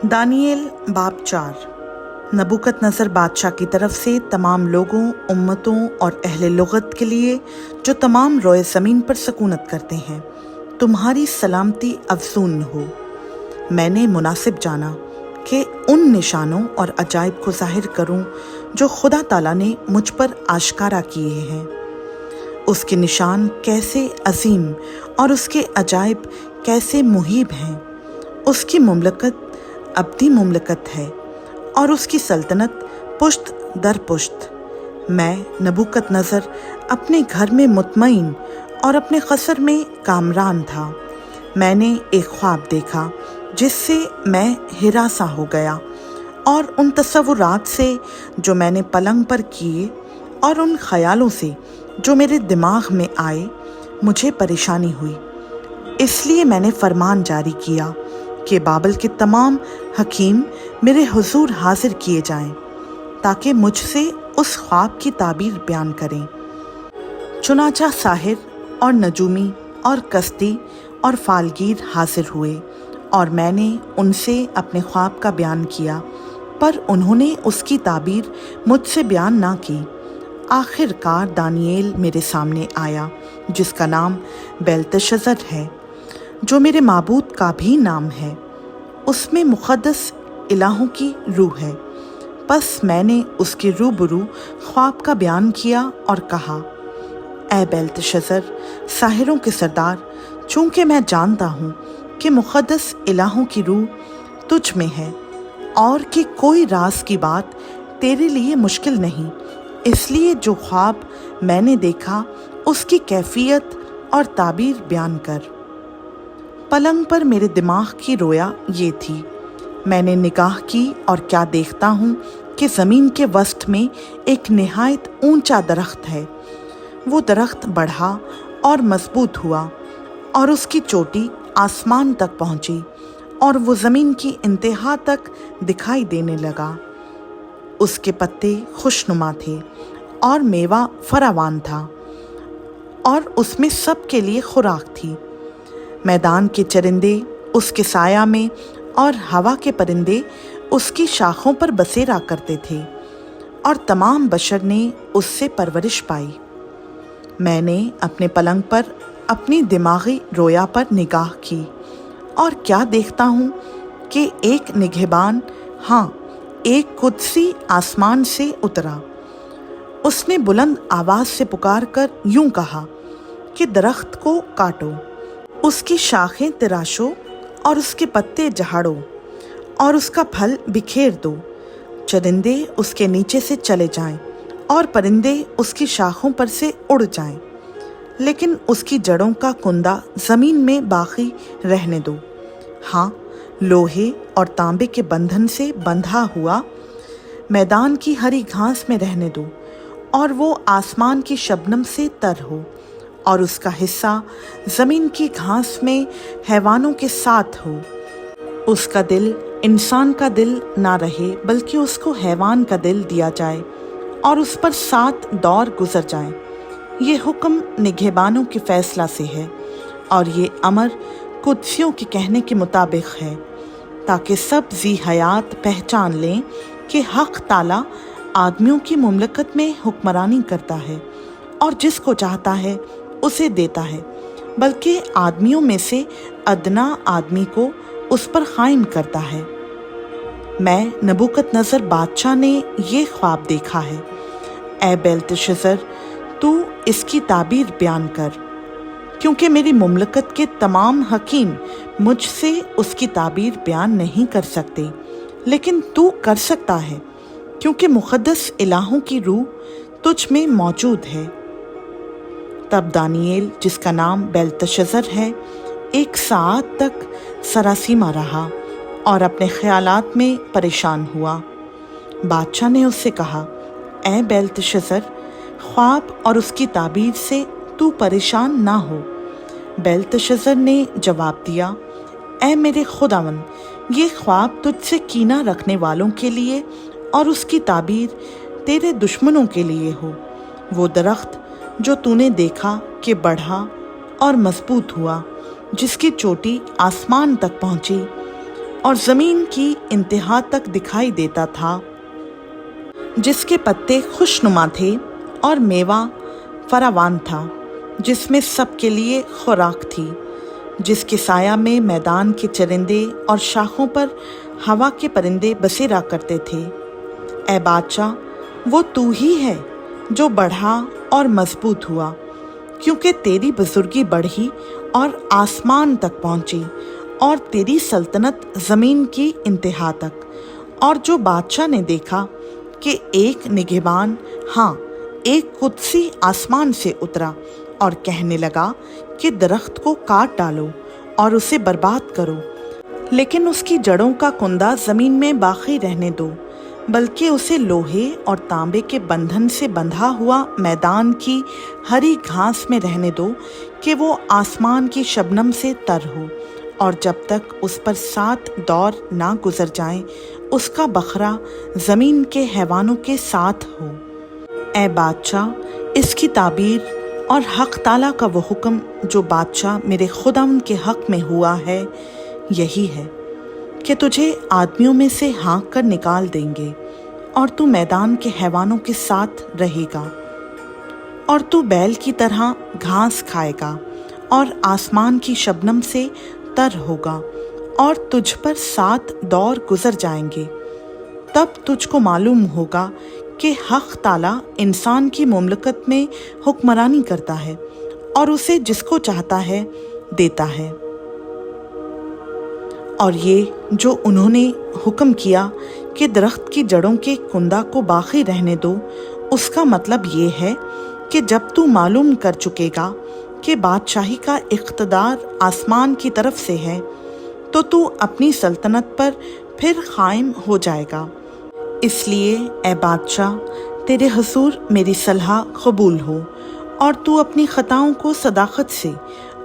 Daniel बाब 4। नबूकदनज़र बादशाह की तरफ से तमाम लोगों, उम्मतों और अहले लुगत के लिए जो तमाम रोए ज़मीन पर सकूनत करते हैं, तुम्हारी सलामती अफसून हो। मैंने मुनासिब जाना कि उन निशानों और अजाइब को ज़ाहिर करूं जो खुदा ताला ने मुझ पर आश्कारा किए हैं। उसके निशान कैसे अजीम और उसके अजाइब कैसे मुहीब हैं। उसकी मुमलकत अब्दी मुमलकत है और उसकी सल्तनत पुश्त दर पुश्त। मैं नबूकदनज़र अपने घर में मुतमईन और अपने क़सर में कामरान था। मैंने एक ख्वाब देखा जिससे मैं हिरासा हो गया, और उन तसव्वुरात से जो मैंने पलंग पर किए और उन ख़यालों से जो मेरे दिमाग में आए मुझे परेशानी हुई। इसलिए मैंने फरमान जारी किया कि बाबल के तमाम हकीम मेरे हुजूर हाजिर किए जाएं, ताकि मुझसे उस ख्वाब की ताबीर बयान करें। चुनाचा साहिर और नजूमी और कस्ती और फालगीर हाजिर हुए, और मैंने उनसे अपने ख्वाब का बयान किया, पर उन्होंने उसकी ताबीर मुझसे बयान ना की। आखिरकार दानिएल मेरे सामने आया, जिसका नाम बेल्तशज़र है, जो मेरे माबूद का भी नाम है। उसमें मुक़द्दस इलाहों की रूह है। बस मैंने उसके रूबरू ख्वाब का बयान किया और कहा, ए बेल्तशज़र, साहिरों के सरदार, चूँकि मैं जानता हूँ कि मुक़द्दस इलाहों की रूह तुझ में है और कि कोई राज की बात तेरे लिए मुश्किल नहीं, इसलिए जो ख्वाब मैंने देखा उसकी कैफियत और ताबीर बयान कर। पलंग पर मेरे दिमाग की रोया ये थी। मैंने निगाह की और क्या देखता हूँ कि ज़मीन के वसत में एक निहायत ऊंचा दरख्त है। वो दरख्त बढ़ा और मजबूत हुआ, और उसकी चोटी आसमान तक पहुँची, और वो ज़मीन की इंतहा तक दिखाई देने लगा। उसके पत्ते खुशनुमा थे और मेवा फरावान था, और उसमें सब के लिए खुराक थी। मैदान के चरिंदे उसके साया में और हवा के परिंदे उसकी शाखों पर बसेरा करते थे, और तमाम बशर ने उससे परवरिश पाई। मैंने अपने पलंग पर अपनी दिमागी रोया पर निगाह की, और क्या देखता हूँ कि एक निगहबान, हाँ एक कुदसी आसमान से उतरा। उसने बुलंद आवाज़ से पुकार कर यूं कहा कि दरख्त को काटो, उसकी शाखें तिराशो और उसके पत्ते झाड़ो, और उसका फल बिखेर दो। चरिंदे उसके नीचे से चले जाएं और परिंदे उसकी शाखों पर से उड़ जाएं, लेकिन उसकी जड़ों का कुंदा ज़मीन में बाकी रहने दो। हाँ, लोहे और तांबे के बंधन से बंधा हुआ मैदान की हरी घास में रहने दो, और वो आसमान की शबनम से तर हो, और उसका हिस्सा ज़मीन की घास में हैवानों के साथ हो। उसका दिल इंसान का दिल ना रहे, बल्कि उसको हैवान का दिल दिया जाए, और उस पर 7 दौर गुजर जाएं। ये हुक्म निगहबानों के फैसला से है, और ये अमर कुदसियों के कहने के मुताबिक है, ताकि सब जी हयात पहचान लें कि हक़ ताला आदमियों की मुमलकत में हुक्मरानी करता है, और जिसको चाहता है उसे देता है, बल्कि आदमियों में से अदना आदमी को उस पर कायम करता है। मैं नबूकदनज़र बादशाह ने ये ख्वाब देखा है। ए बेल्तशज़र, तू इसकी ताबीर बयान कर, क्योंकि मेरी मुमलकत के तमाम हकीम मुझसे उसकी ताबीर बयान नहीं कर सकते, लेकिन तू कर सकता है, क्योंकि मुक़द्दस इलाहों की रूह तुझ में मौजूद है। तब दानिएल, जिसका नाम बेल्तशज़र है, 1 साअत तक सरासीमा रहा और अपने ख्यालात में परेशान हुआ। बादशाह ने उससे कहा, ए बेल्तशज़र, ख्वाब और उसकी ताबीर से तू परेशान ना हो। बेल्तशज़र ने जवाब दिया, ए मेरे खुदावंद, ये ख्वाब तुझसे कीना रखने वालों के लिए और उसकी ताबीर तेरे दुश्मनों के लिए हो। वो दरख्त जो तूने देखा कि बढ़ा और मजबूत हुआ, जिसकी चोटी आसमान तक पहुँची, और ज़मीन की इंतहा तक दिखाई देता था, जिसके पत्ते खुशनुमा थे और मेवा फरावान था, जिसमें सबके लिए खुराक थी, जिसके साया में मैदान के चरिंदे और शाखों पर हवा के परिंदे बसेरा करते थे। ऐ बादशाह, वो तू ही है जो बढ़ा और मजबूत हुआ, क्योंकि तेरी बुजुर्गी बढ़ी और आसमान तक पहुंची और तेरी सल्तनत ज़मीन की इंतहा तक। और जो बादशाह ने देखा कि एक निगहबान, हाँ एक कुदसी आसमान से उतरा और कहने लगा कि दरख्त को काट डालो और उसे बर्बाद करो, लेकिन उसकी जड़ों का कुंदा ज़मीन में बाकी रहने दो, बल्कि उसे लोहे और तांबे के बंधन से बंधा हुआ मैदान की हरी घास में रहने दो कि वो आसमान की शबनम से तर हो, और जब तक उस पर 7 दौर ना गुजर जाएं, उसका बखरा ज़मीन के हैवानों के साथ हो। ऐ बादशाह, इसकी ताबीर और हक ताला का वो हुक्म जो बादशाह मेरे खुदावंद के हक में हुआ है, यही है कि तुझे आदमियों में से हाँक कर निकाल देंगे और तू मैदान के हैवानों के साथ रहेगा, और तू बैल की तरह घास खाएगा और आसमान की शबनम से तर होगा, और तुझ पर 7 दौर गुजर जाएंगे। तब तुझको मालूम होगा कि हक ताला इंसान की मुमलकत में हुक्मरानी करता है और उसे जिसको चाहता है देता है। और ये जो उन्होंने हुक्म किया कि दरख्त की जड़ों के कुंदा को बाकी रहने दो, उसका मतलब ये है कि जब तू मालूम कर चुकेगा कि बादशाही का इख्तदार आसमान की तरफ से है, तो तू अपनी सल्तनत पर फिर कायम हो जाएगा। इसलिए ऐ बादशाह, तेरे हुजूर मेरी सलाह कबूल हो, और तू अपनी खताओं को सदाकत से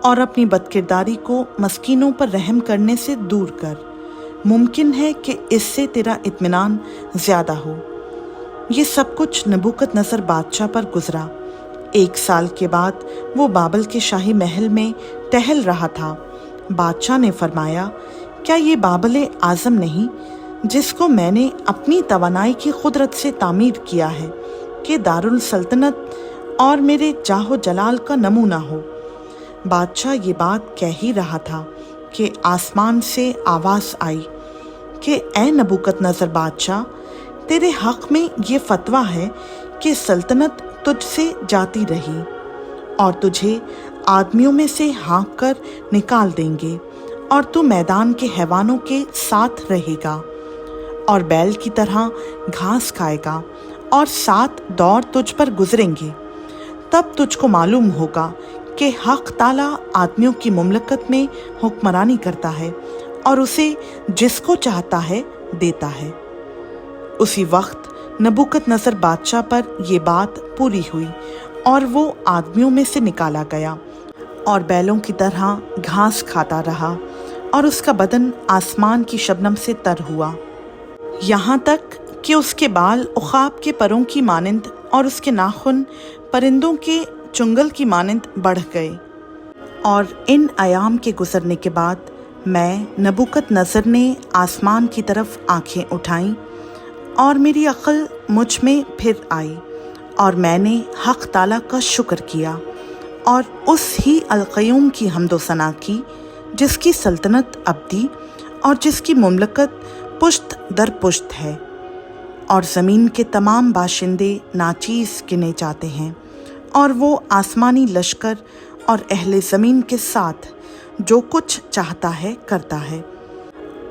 और अपनी बदकिरदारी को मस्कीनों पर रहम करने से दूर कर। मुमकिन है कि इससे तेरा इत्मीनान ज़्यादा हो। ये सब कुछ नबूकदनज़र बादशाह पर गुजरा। 1 साल के बाद वो बाबल के शाही महल में टहल रहा था। बादशाह ने फरमाया, क्या ये बाबल आज़म नहीं जिसको मैंने अपनी तवानाई की कुदरत से तामीर किया है कि दारुल सल्तनत और मेरे जाहो जलाल का नमूना हो। बादशाह ये बात कह ही रहा था कि आसमान से आवाज़ आई कि ऐ नबूकदनज़र बादशाह, तेरे हक़ में ये फतवा है कि सल्तनत तुझसे जाती रही और तुझे आदमियों में से हाँक कर निकाल देंगे, और तू मैदान के हैवानों के साथ रहेगा और बैल की तरह घास खाएगा, और 7 दौर तुझ पर गुजरेंगे। तब तुझको मालूम होगा कि हक ताला आदमियों की मुमलकत में हुक्मरानी करता है और उसे जिसको चाहता है देता है। उसी वक्त नबूकदनज़र बादशाह पर ये बात पूरी हुई और वो आदमियों में से निकाला गया और बैलों की तरह घास खाता रहा, और उसका बदन आसमान की शबनम से तर हुआ, यहाँ तक कि उसके बाल उखाब के परों की मानंद और उसके नाखून परिंदों के चुंगल की मानंद बढ़ गए। और इन अयाम के गुजरने के बाद मैं नबूकदनज़र ने आसमान की तरफ आंखें उठाईं, और मेरी अक्ल मुझ में फिर आई, और मैंने हक ताला का शुक्र किया और उस ही अलक़य्यूम की हम्दो सना की जिसकी सल्तनत अब्दी और जिसकी मुमलकत पुश्त दर पुश्त है, और ज़मीन के तमाम बाशिंदे नाचीज़ गिने जाते हैं, और वो आसमानी लश्कर और अहले ज़मीन के साथ जो कुछ चाहता है करता है,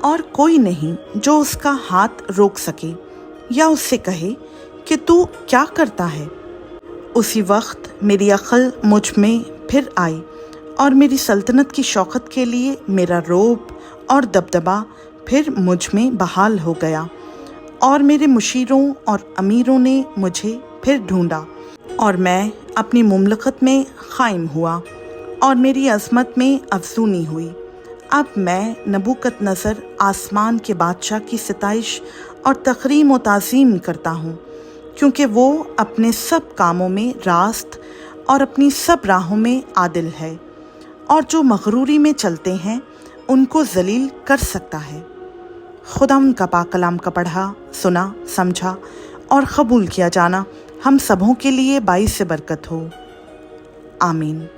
और कोई नहीं जो उसका हाथ रोक सके या उससे कहे कि तू क्या करता है। उसी वक्त मेरी अक्ल मुझ में फिर आई, और मेरी सल्तनत की शौकत के लिए मेरा रोब और दबदबा फिर मुझ में बहाल हो गया, और मेरे मुशीरों और अमीरों ने मुझे फिर ढूंढा, और मैं अपनी मुमलकत में कायम हुआ, और मेरी अज़मत में अफजूनी हुई। अब मैं नबूकदनज़र आसमान के बादशाह की सिताइश और तकरीम व ताज़ीम करता हूँ, क्योंकि वो अपने सब कामों में रास्त और अपनी सब राहों में आदिल है, और जो मगरूरी में चलते हैं उनको जलील कर सकता है। खुदा उनका पाक कलाम का पढ़ा, सुना, समझा और कबूल किया जाना हम सबों के लिए बाइस से बरकत हो। आमीन।